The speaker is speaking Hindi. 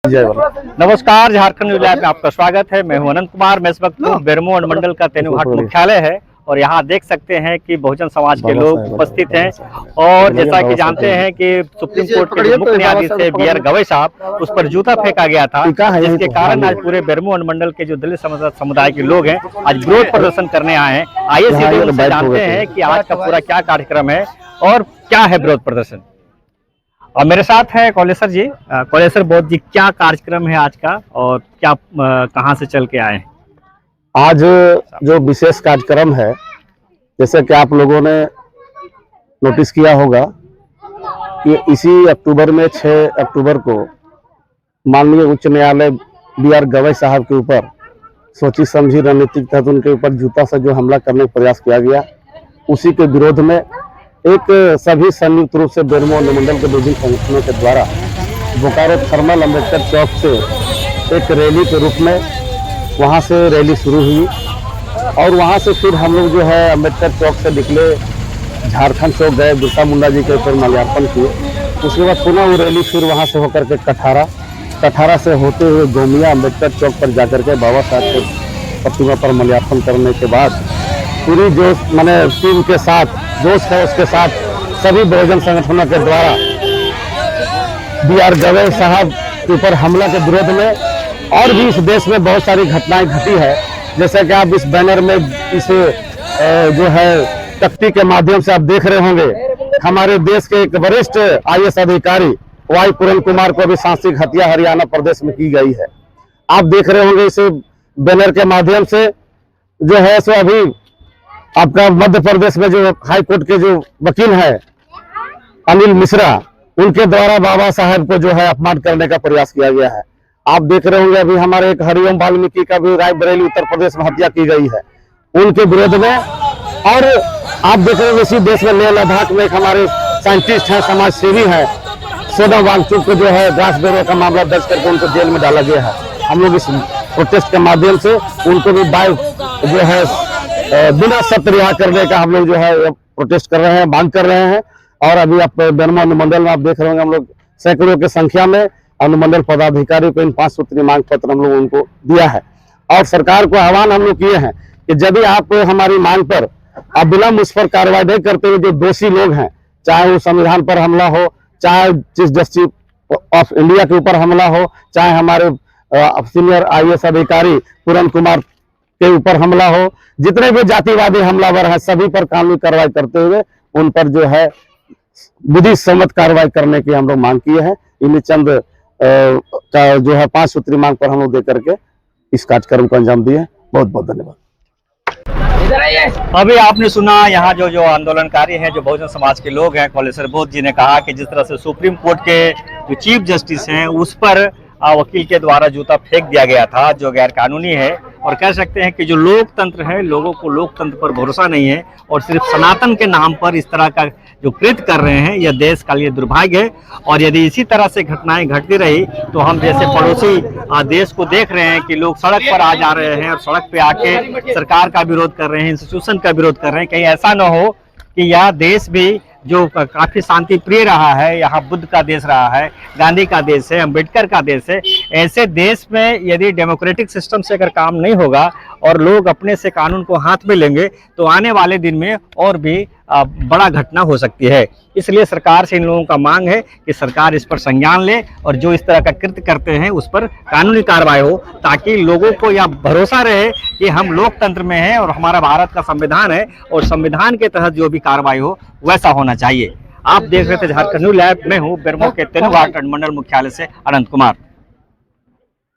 नमस्कार, झारखंड न्यूज लैब में आपका स्वागत है। मैं हूं अनंत कुमार। मैं इस वक्त बेरमो अनुमंडल का तेनुघाट मुख्यालय है और यहाँ देख सकते हैं कि बहुजन समाज के लोग उपस्थित हैं। और जैसा कि जानते हैं कि सुप्रीम कोर्ट के जो मुख्य न्यायाधीश थे BR गवई साहब, उस पर जूता फेंका गया था, जिसके कारण आज पूरे बेरमो अनुमंडल के जो दलित समुदाय के लोग हैं आज विरोध प्रदर्शन करने आए हैं। आइए सीधे उनसे जानते हैं कि आज का पूरा क्या कार्यक्रम है और क्या है विरोध प्रदर्शन। और मेरे साथ है कौलेसर जी। कौलेसर बोध जी, क्या कार्यक्रम है आज का और क्या कहाँ से चल के आए हैं? आज जो विशेष कार्यक्रम है, जैसे कि आप लोगों ने नोटिस किया होगा कि इसी अक्टूबर में 6 अक्टूबर को माननीय उच्च न्यायालय BR गवई साहब के ऊपर सोची समझी रणनीतिक तहत उनके ऊपर जूता से जो हमला करने का प्रयास किया गया, उसी के विरोध में एक सभी संयुक्त रूप से बेरमो अनुमंडल के विभिन्न संगठनों के द्वारा बोकारो थर्मल अम्बेडकर चौक से एक रैली के रूप में वहां से रैली शुरू हुई और वहां से फिर हम लोग जो है अम्बेडकर चौक से निकले, झारखंड चौक गए, बिरसा मुंडा जी के ऊपर माल्यार्पण किए। उसके बाद पुनः वो रैली फिर वहां से होकर के कठारा से होते हुए गोमिया अम्बेडकर चौक पर जाकर के बाबा साहब के प्रतिमा पर माल्यार्पण करने के बाद पूरी जोश माने टीम के साथ जोश है, उसके साथ सभी बहुजन संगठनों के द्वारा BR गवई साहब के ऊपर हमला के विरोध में और भी इस देश में बहुत सारी घटनाएं घटी है। जैसे कि आप इस बैनर में इस जो है तख्ती के माध्यम से आप देख रहे होंगे, हमारे देश के एक वरिष्ठ IAS अधिकारी Y पूरन कुमार को भी सांसिक हत्या हरियाणा प्रदेश में की गई है। आप देख रहे होंगे इस बैनर के माध्यम से जो है सो अभी आपका मध्य प्रदेश में जो हाई कोर्ट के जो वकील है अनिल मिश्रा, उनके द्वारा बाबा साहब को जो है अपमान करने का प्रयास किया गया है। आप देख रहे होंगे अभी हमारे एक हरिओम वाल्मीकि का भी रायबरेली उत्तर प्रदेश में हत्या की गई है उनके विरोध में। और आप देख रहे हैं इसी देश में लेह लद्दाख में एक हमारे साइंटिस्ट हैं, समाज सेवी है, सोनम वांगचुक को जो है ग्रास बेरो का मामला दर्ज करके उनको जेल में डाला गया है। हम लोग इस प्रोटेस्ट के माध्यम से उनको भी जो है बिना शर्त रिहा करने का हम लोग जो है प्रोटेस्ट कर रहे हैं, मांग कर रहे हैं। और अभी आप बेरमो अनुमंडल में आप देख रहे होंगे हम लोग सैकड़ों की संख्या में अनुमंडल पदाधिकारी को इन 5 सूत्री मांग पत्र हम लोग उनको दिया है। और सरकार को आह्वान हम लोग किए हैं कि यदि आप हमारी मांग पर अविलंब उस पर कार्रवाई नहीं करते हुए जो दोषी लोग हैं, चाहे वो संविधान पर हमला हो, चाहे चीफ जस्टिस ऑफ इंडिया के ऊपर हमला हो, चाहे हमारे सीनियर IAS अधिकारी पूरन कुमार के ऊपर हमला हो, जितने भी जातिवादी हमलावर हैं सभी पर कानूनी कार्रवाई करते हुए उन पर जो है विधि सम्मत कार्रवाई करने की हम लोग मांग किए हैं। इन्हीं चंद का जो है 5 सूत्री मांग पर हम लोग देकर के इस कार्यक्रम को अंजाम दिए। बहुत बहुत धन्यवाद। अभी आपने सुना यहाँ जो आंदोलनकारी हैं, जो बहुजन समाज के लोग हैं, कौलेसर बोध जी ने कहा कि जिस तरह से सुप्रीम कोर्ट के जो चीफ जस्टिस हैं उस पर वकील के द्वारा जूता फेंक दिया गया था, जो गैर कानूनी है। और कह सकते हैं कि जो लोकतंत्र है, लोगों को लोकतंत्र पर भरोसा नहीं है और सिर्फ सनातन के नाम पर इस तरह का जो कृत्य कर रहे हैं, यह देश का लिए दुर्भाग्य है। और यदि इसी तरह से घटनाएं घटती रही तो हम जैसे पड़ोसी देश को देख रहे हैं कि लोग सड़क पर आ जा रहे हैं और सड़क पे आके सरकार का विरोध कर रहे हैं, इंस्टीट्यूशन का विरोध कर रहे हैं। कहीं ऐसा न हो कि यह देश भी जो काफी शांति प्रिय रहा है, यहाँ बुद्ध का देश रहा है, गांधी का देश है, अम्बेडकर का देश है, ऐसे देश में यदि डेमोक्रेटिक सिस्टम से अगर काम नहीं होगा और लोग अपने से कानून को हाथ में लेंगे तो आने वाले दिन में और भी बड़ा घटना हो सकती है। इसलिए सरकार से इन लोगों का मांग है कि सरकार इस पर संज्ञान ले और जो इस तरह का कृत्य करते हैं उस पर कानूनी कार्रवाई हो, ताकि लोगों को यह भरोसा रहे कि हम लोकतंत्र में हैं और हमारा भारत का संविधान है और संविधान के तहत जो भी कार्रवाई हो वैसा होना चाहिए। आप देख रहे थे झारखंड न्यूज लैब में हूँ बेरमो के तेनुघाट अनुमंडल मुख्यालय से अनंत कुमार।